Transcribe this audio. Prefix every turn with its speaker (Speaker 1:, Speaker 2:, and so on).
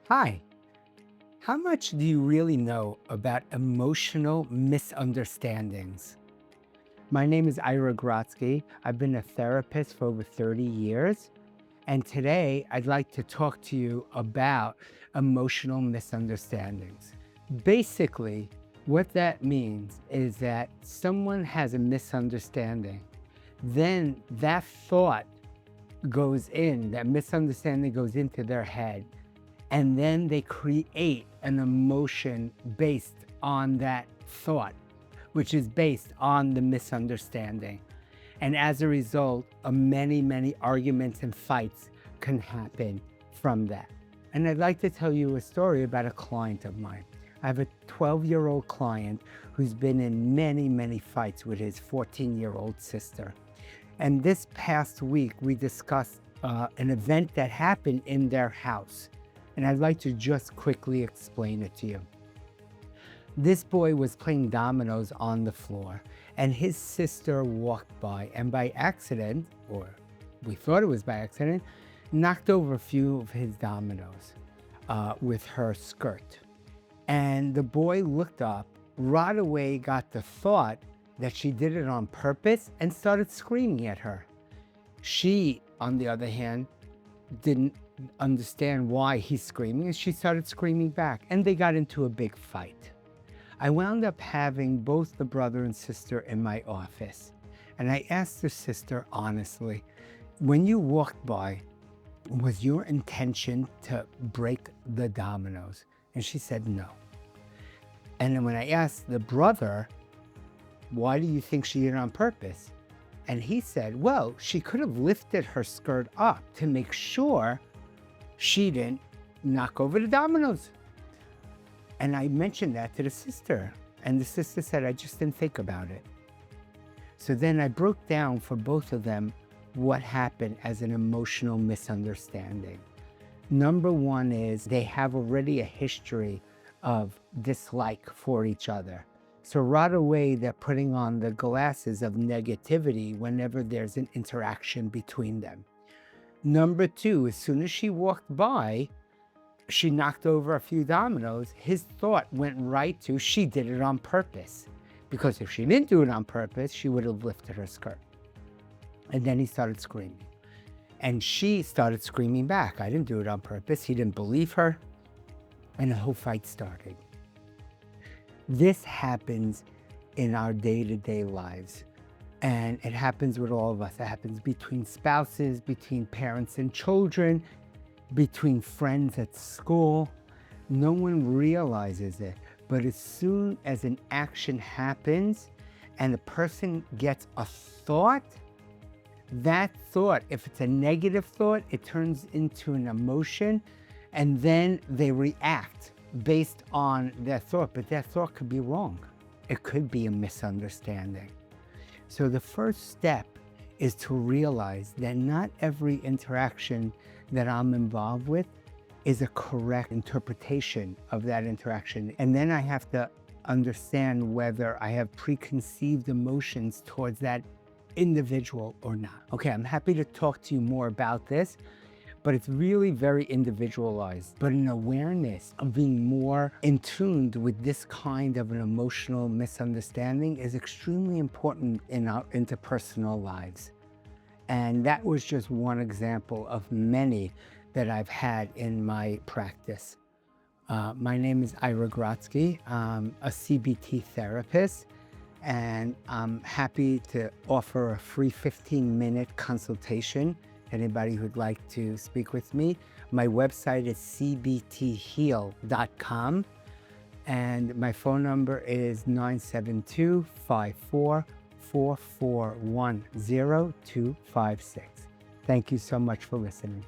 Speaker 1: Hi, how much do you really know about emotional misunderstandings? My name is Ira Grotsky. I've been a therapist for over 30 years. And today I'd like to talk to you about emotional misunderstandings. Basically, what that means is that someone has a misunderstanding. Then that thought that misunderstanding goes into their head. And then they create an emotion based on that thought, which is based on the misunderstanding. And as a result, many arguments and fights can happen from that. And I'd like to tell you a story about a client of mine. I have a 12-year-old client who's been in many fights with his 14-year-old sister. And this past week, we discussed an event that happened in their house. And I'd like to just quickly explain it to you. This boy was playing dominoes on the floor, and his sister walked by, and by accident, or we thought it was by accident, knocked over a few of his dominoes with her skirt. And the boy looked up, right away got the thought that she did it on purpose and started screaming at her. She, on the other hand, didn't understand why he's screaming, and she started screaming back, and they got into a big fight. I wound up having both the brother and sister in my office, and I asked the sister honestly, when you walked by, was your intention to break the dominoes? And she said no. And then when I asked the brother, why do you think she did it on purpose? And he said, well, she could have lifted her skirt up to make sure she didn't knock over the dominoes. And I mentioned that to the sister, and the sister said, I just didn't think about it. So then I broke down for both of them what happened as an emotional misunderstanding. Number one is they have already a history of dislike for each other. So right away, they're putting on the glasses of negativity whenever there's an interaction between them. Number two, as soon as she walked by, she knocked over a few dominoes. His thought went right to, she did it on purpose. Because if she didn't do it on purpose, she would have lifted her skirt. And then he started screaming. And she started screaming back. I didn't do it on purpose. He didn't believe her. And the whole fight started. This happens in our day-to-day lives. And it happens with all of us. It happens between spouses, between parents and children, between friends at school. No one realizes it. But as soon as an action happens and the person gets a thought, that thought, if it's a negative thought, it turns into an emotion, and then they react based on their thought. But that thought could be wrong. It could be a misunderstanding. So the first step is to realize that not every interaction that I'm involved with is a correct interpretation of that interaction. And then I have to understand whether I have preconceived emotions towards that individual or not. Okay, I'm happy to talk to you more about this, but it's really very individualized. But an awareness of being more in tune with this kind of an emotional misunderstanding is extremely important in our interpersonal lives. And that was just one example of many that I've had in my practice. My name is Ira Grotsky. I'm a CBT therapist, and I'm happy to offer a free 15-minute consultation to anybody who'd like to speak with me. My website is cbtheal.com, and my phone number is 972-544410-256. Thank you so much for listening.